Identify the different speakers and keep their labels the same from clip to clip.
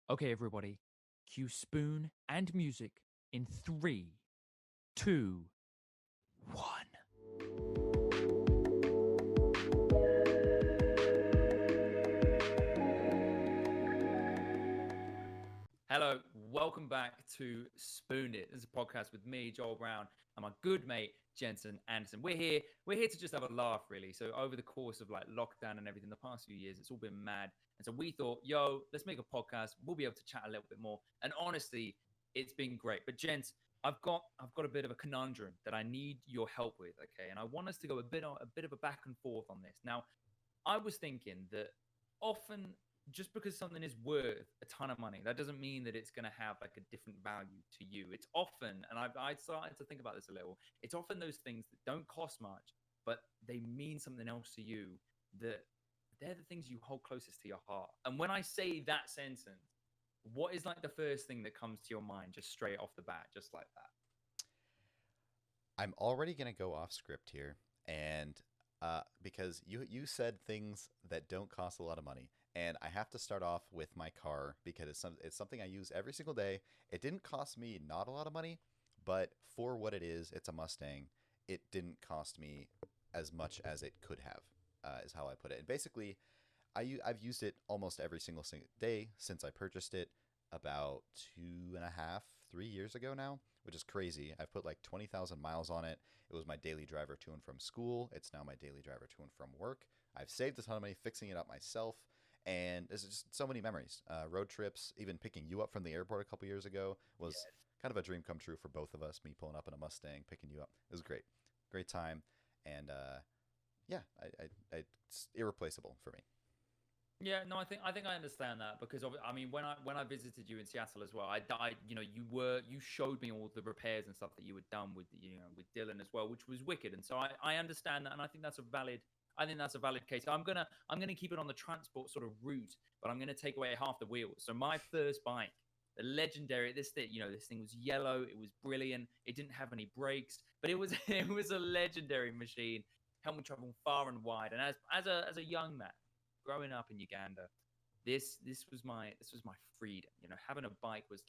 Speaker 1: Okay, everybody, cue spoon and music in 3, 2, 1. Hello, welcome back to Spooned It. This is a podcast with me, Joel Brown, and my good mate, Jensen Anderson. We're here to just have a laugh, really. So over the course of like lockdown and everything, the past few years, it's all been mad. And so we thought, let's make a podcast. We'll be able to chat a little bit more. And honestly, it's been great. But gents, I've got a bit of a conundrum that I need your help with, okay? And I want us to go a bit of a back and forth on this. Now, I was thinking that often just because something is worth a ton of money, that doesn't mean that it's going to have like a different value to you. It's often, and I started to think about this a little, it's often those things that don't cost much, but they mean something else to you, that they're the things you hold closest to your heart. And when I say that sentence, what is like the first thing that comes to your mind just straight off the bat, just like that?
Speaker 2: I'm already going to go off script here, and because you said things that don't cost a lot of money, and I have to start off with my car because it's something I use every single day. It didn't cost me not a lot of money, but for what it is, it's a Mustang. It didn't cost me as much as it could have, is how I put it. And basically, I've used it almost every single day since I purchased it about 2.5, 3 years ago now, which is crazy. I've put like 20,000 miles on it. It was my daily driver to and from school. It's now my daily driver to and from work. I've saved a ton of money fixing it up myself. And there's just so many memories. Road trips, even picking you up from the airport a couple years ago was kind of a dream come true for both of us. Me pulling up in a Mustang, picking you up. It was great. Great time. And it's irreplaceable for me.
Speaker 1: Yeah, no, I think I understand that because I mean when I visited you in Seattle as well, you showed me all the repairs and stuff that you had done with with Dylan as well, which was wicked, and so I understand that, and I think that's a valid case. I'm gonna keep it on the transport sort of route, but I'm gonna take away half the wheels. So my first bike, the legendary this thing was yellow, it was brilliant, it didn't have any brakes, but it was it was a legendary machine, helped me travel far and wide, and as a young man growing up in Uganda, this was my freedom. Having a bike was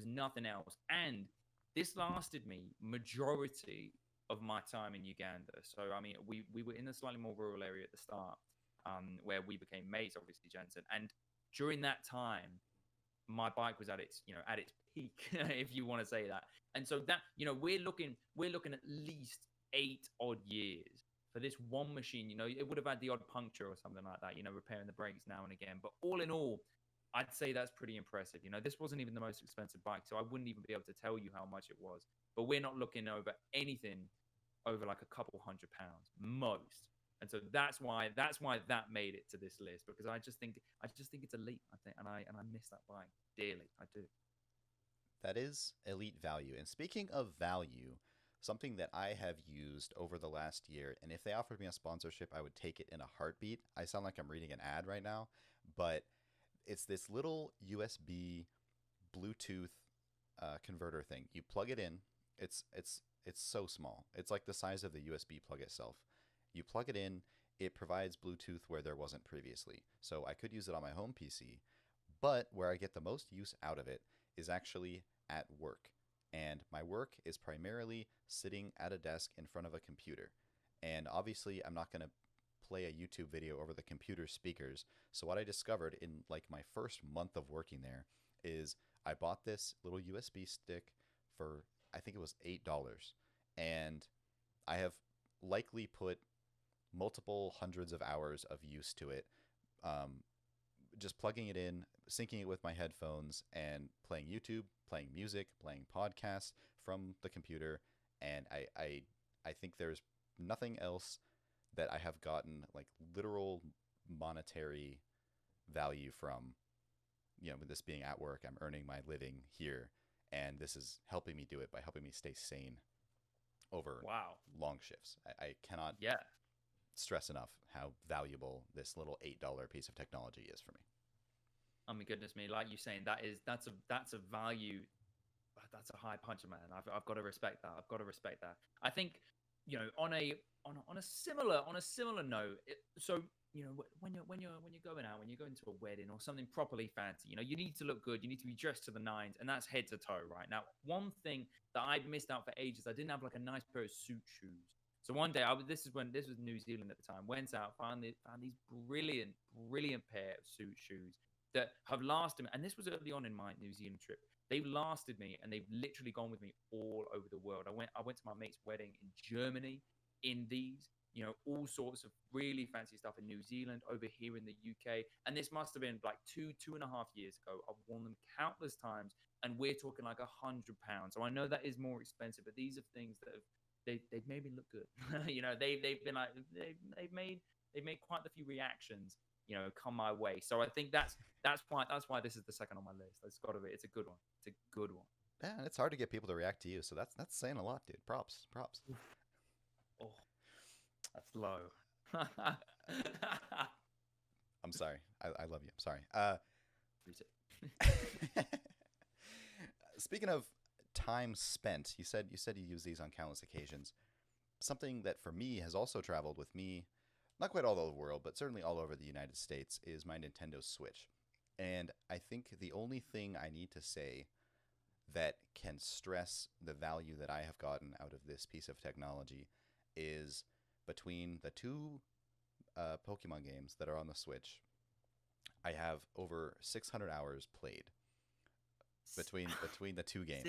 Speaker 1: nothing else, and this lasted me majority of my time in Uganda. So I mean, we were in a slightly more rural area at the start, where we became mates, obviously, Jensen, and during that time, my bike was at its peak, if you want to say that. And so that we're looking at least 8 odd years for this one machine. It would have had the odd puncture or something like that, repairing the brakes now and again. But all in all, I'd say that's pretty impressive. This wasn't even the most expensive bike, so I wouldn't even be able to tell you how much it was. But we're not looking over anything over like a couple £100 most. And so that's why that made it to this list, because I just think it's elite. I think, and I miss that bike dearly. I do.
Speaker 2: That is elite value. And speaking of value, something that I have used over the last year, and if they offered me a sponsorship, I would take it in a heartbeat. I sound like I'm reading an ad right now, but it's this little USB Bluetooth converter thing. You plug it in. It's so small. It's like the size of the USB plug itself. You plug it in. It provides Bluetooth where there wasn't previously. So I could use it on my home PC, but where I get the most use out of it is actually at work. And my work is primarily sitting at a desk in front of a computer. And obviously, I'm not going to play a YouTube video over the computer speakers. So what I discovered in like my first month of working there is I bought this little USB stick for, I think it was $8. And I have likely put multiple hundreds of hours of use to it. Um, just plugging it in, syncing it with my headphones, and playing YouTube, playing music, playing podcasts from the computer. And I think there's nothing else that I have gotten like literal monetary value from. With this being at work, I'm earning my living here, and this is helping me do it by helping me stay sane over
Speaker 1: Wow.
Speaker 2: long shifts. I cannot
Speaker 1: Yeah.
Speaker 2: stress enough how valuable this little $8 piece of technology is for me.
Speaker 1: Oh my goodness me! Like you saying, that's a value. That's a high puncher, man. I've got to respect that. I've got to respect that. I think on a similar note, so when you're going out, when you're going to a wedding or something properly fancy, you need to look good, you need to be dressed to the nines, and that's head to toe. Right now, one thing that I'd missed out for ages, I didn't have like a nice pair of suit shoes. So one day, this was New Zealand at the time. Went out, found these brilliant pair of suit shoes that have lasted me. And this was early on in my New Zealand trip. They've lasted me, and they've literally gone with me all over the world. I went to my mate's wedding in Germany in these. All sorts of really fancy stuff in New Zealand, over here in the UK. And this must have been like 2.5 years ago. I've worn them countless times, and we're talking like £100. So I know that is more expensive, but these are things that they've made me look good. They've been like they've made quite a few reactions, come my way. So I think that's why this is the second on my list. It's got to be. It's a good one. It's a good one.
Speaker 2: Yeah, and it's hard to get people to react to you. So that's saying a lot, dude. Props.
Speaker 1: Oh, that's low.
Speaker 2: I'm sorry. I love you. I'm sorry. Speaking of time spent, you said you use these on countless occasions. Something that for me has also traveled with me, not quite all over the world, but certainly all over the United States, is my Nintendo Switch. And I think the only thing I need to say that can stress the value that I have gotten out of this piece of technology is between the two Pokemon games that are on the Switch, I have over 600 hours played between the two games.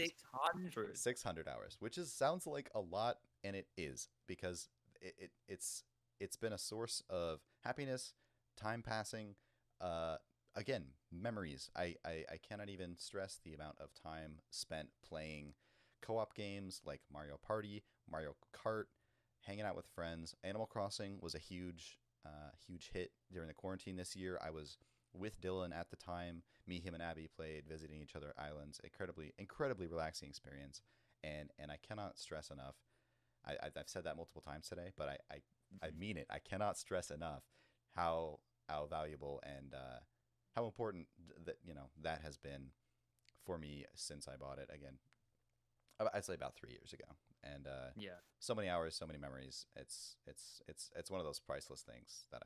Speaker 2: 600 hours, which sounds like a lot, and it is, because it's been a source of happiness, time passing, again, memories. I cannot even stress the amount of time spent playing co-op games like Mario Party, Mario Kart, hanging out with friends. Animal Crossing was a huge hit during the quarantine this year. I was with Dylan at the time. Me, him, and Abby played, visiting each other islands. Incredibly relaxing experience. And I cannot stress enough. I've said that multiple times today, but I mean it. I cannot stress enough how valuable and how important that has been for me since I bought it. Again, I'd say about 3 years ago. And so many hours, so many memories. It's one of those priceless things that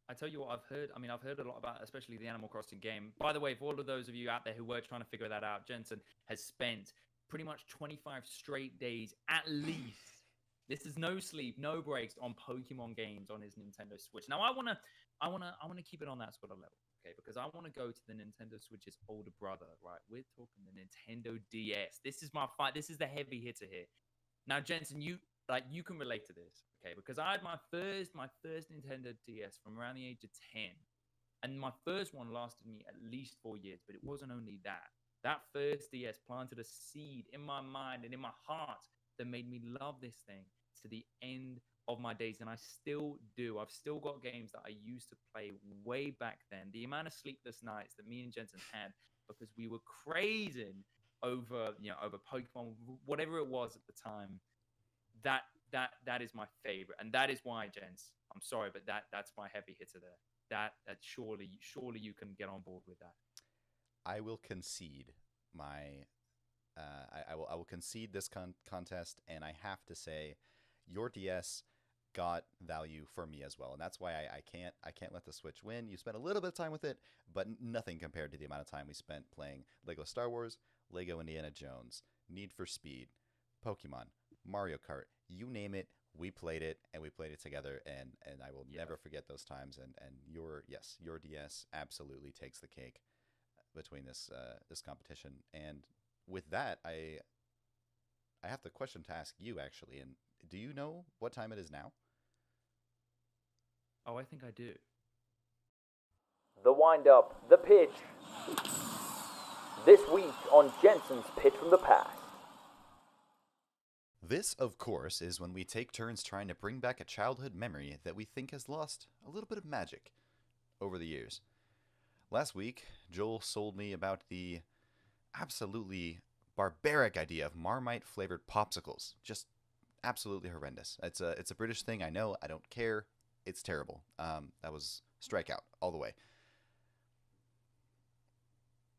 Speaker 1: I tell you what, I've heard a lot about, especially the Animal Crossing game. By the way, for all of those of you out there who were trying to figure that out, Jensen has spent pretty much 25 straight days at least. This is no sleep, no breaks, on Pokemon games on his Nintendo Switch. Now I wanna keep it on that sort of level, okay? Because I want to go to the Nintendo Switch's older brother, right? We're talking the Nintendo DS. This is my fight. This is the heavy hitter here. Now, Jensen, you can relate to this, okay? Because I had my first Nintendo DS from around the age of 10, and my first one lasted me at least 4 years. But it wasn't only that. That first DS planted a seed in my mind and in my heart that made me love this thing to the end of my days, and I still do. I've still got games that I used to play way back then. The amount of sleepless nights that me and Jensen had because we were crazing over Pokemon, whatever it was at the time. That is my favorite, and that is why, gents, I'm sorry, but that's my heavy hitter there. That surely you can get on board with that.
Speaker 2: I will concede my. I will concede this contest, and I have to say, your DS got value for me as well, and that's why I can't let the Switch win. You spent a little bit of time with it, but nothing compared to the amount of time we spent playing Lego Star Wars, Lego Indiana Jones, Need for Speed, Pokemon, Mario Kart, you name it, we played it, and we played it together, and I will never forget those times. And your DS absolutely takes the cake between this competition. And with that, I have the question to ask you, actually. And do you know what time it is now?
Speaker 1: Oh, I think I do.
Speaker 3: The wind-up, the pitch. This week on Jensen's Pitch from the Past.
Speaker 2: This, of course, is when we take turns trying to bring back a childhood memory that we think has lost a little bit of magic over the years. Last week, Joel sold me about the absolutely barbaric idea of Marmite-flavored popsicles. Just absolutely horrendous. It's a British thing, I know. I don't care. It's terrible. That was strikeout all the way.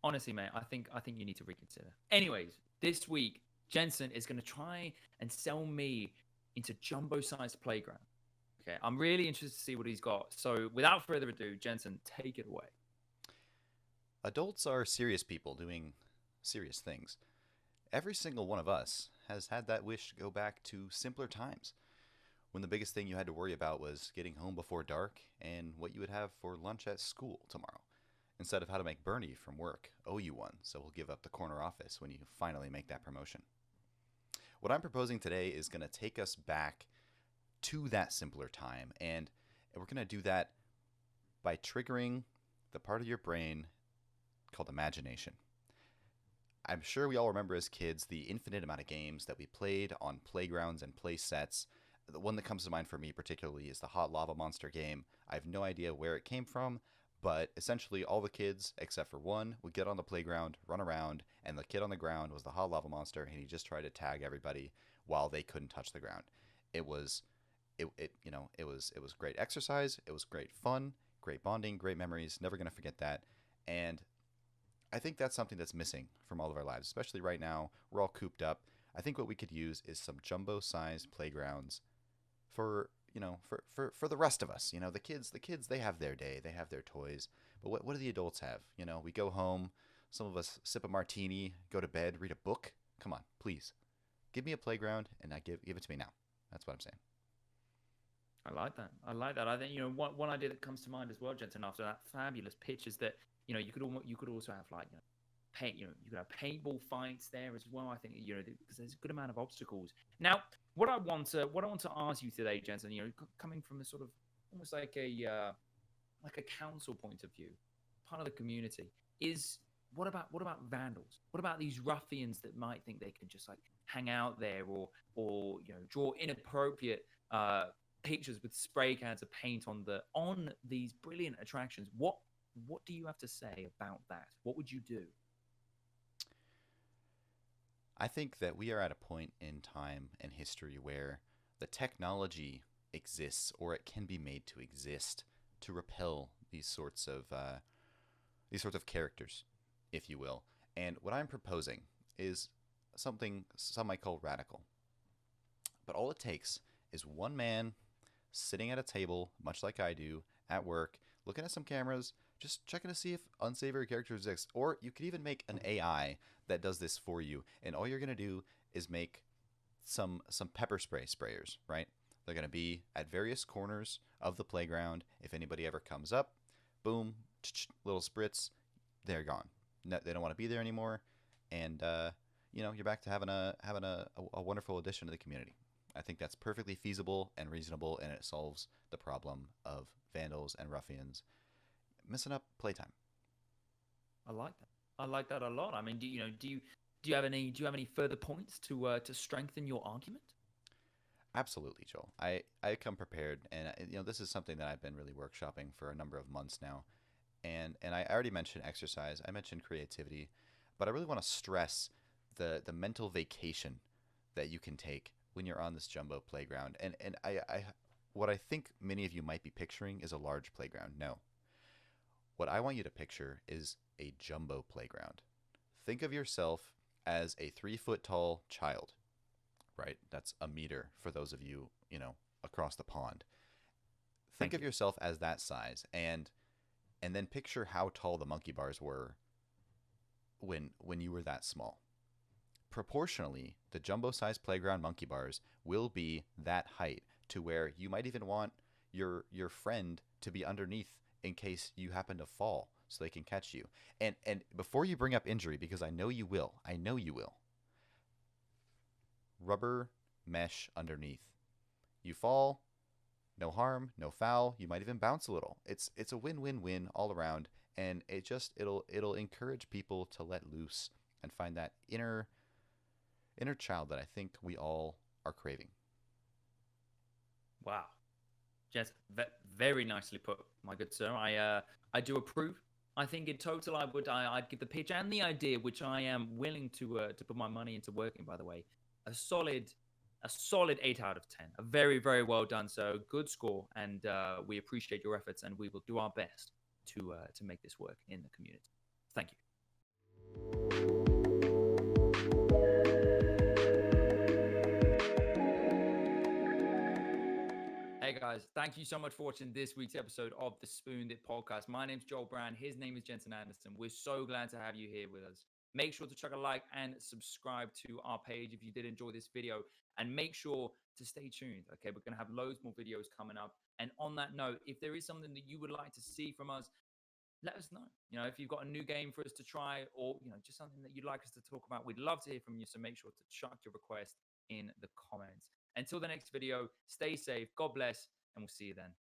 Speaker 1: Honestly, mate, I think you need to reconsider. Anyways, this week, Jensen is going to try and sell me into jumbo-sized playground. Okay, I'm really interested to see what he's got. So without further ado, Jensen, take it away.
Speaker 2: Adults are serious people doing serious things. Every single one of us has had that wish to go back to simpler times, when the biggest thing you had to worry about was getting home before dark and what you would have for lunch at school tomorrow, instead of how to make Bernie from work owe you one, so we'll give up the corner office when you finally make that promotion. What I'm proposing today is going to take us back to that simpler time, and we're going to do that by triggering the part of your brain called imagination. I'm sure we all remember as kids the infinite amount of games that we played on playgrounds and play sets. The one that comes to mind for me particularly is the Hot Lava Monster game. I have no idea where it came from, but essentially all the kids, except for one, would get on the playground, run around, and the kid on the ground was the Hot Lava Monster, and he just tried to tag everybody while they couldn't touch the ground. It was great exercise, it was great fun, great bonding, great memories, never going to forget that. And I think that's something that's missing from all of our lives, especially right now. We're all cooped up. I think what we could use is some jumbo-sized playgrounds for the rest of us. The kids, they have their day, they have their toys. But what do the adults have? We go home, some of us sip a martini, go to bed, read a book. Come on, please. Give me a playground and give it to me now. That's what I'm saying.
Speaker 1: I like that. I think one idea that comes to mind as well, Jensen, after that fabulous pitch is that you could also have paint. You could have paintball fights there as well. I think because there's a good amount of obstacles. Now, what I want to ask you today, Jensen, coming from a sort of almost like a council point of view, part of the community, is what about vandals? What about these ruffians that might think they can just hang out there or draw inappropriate pictures with spray cans of paint on these brilliant attractions? What do you have to say about that? What would you do?
Speaker 2: I think that we are at a point in time and history where the technology exists, or it can be made to exist, to repel these sorts of characters, if you will. And what I'm proposing is something some might call radical. But all it takes is one man sitting at a table, much like I do, at work, looking at some cameras, just checking to see if unsavory characters exist. Or you could even make an AI that does this for you. And all you're going to do is make some pepper spray sprayers, right? They're going to be at various corners of the playground. If anybody ever comes up, boom, little spritz, they're gone. No, they don't want to be there anymore. And, you're back to having a wonderful addition to the community. I think that's perfectly feasible and reasonable, and it solves the problem of vandals and ruffians messing up playtime.
Speaker 1: I like that. I like that a lot. I mean, do you have any further points to strengthen your argument?
Speaker 2: Absolutely, Joel. I come prepared, and this is something that I've been really workshopping for a number of months now. And I already mentioned exercise. I mentioned creativity, but I really want to stress the mental vacation that you can take when you're on this jumbo playground. And what I think many of you might be picturing is a large playground. No. What I want you to picture is a jumbo playground. Think of yourself as a 3-foot tall child, right? That's a meter for those of you, across the pond. Think of yourself as that size, and then picture how tall the monkey bars were when you were that small. Proportionally, the jumbo-sized playground monkey bars will be that height, to where you might even want your friend to be underneath in case you happen to fall, so they can catch you. And before you bring up injury, because I know you will, rubber mesh underneath. You fall, no harm, no foul. You might even bounce a little. It's a win-win-win all around, and it'll encourage people to let loose and find that inner child that I think we all are craving.
Speaker 1: Wow, Jess, very nicely put, my good sir. I do approve. I think in total, I'd give the pitch and the idea, which I am willing to put my money into working. By the way, a solid 8 out of 10. A very, very well done. So good score, and we appreciate your efforts, and we will do our best to make this work in the community. Thank you. guys, thank you so much for watching this week's episode of the SpewnedIt Podcast. My name's Joel Brand. His name is Jensen Anderson. We're so glad to have you here with us. Make sure to chuck a like and subscribe to our page if you did enjoy this video. And make sure to stay tuned. Okay, we're going to have loads more videos coming up. And on that note, if there is something that you would like to see from us, let us know. You know, if you've got a new game for us to try, or just something that you'd like us to talk about, we'd love to hear from you. So make sure to chuck your request in the comments. Until the next video, stay safe, God bless, and we'll see you then.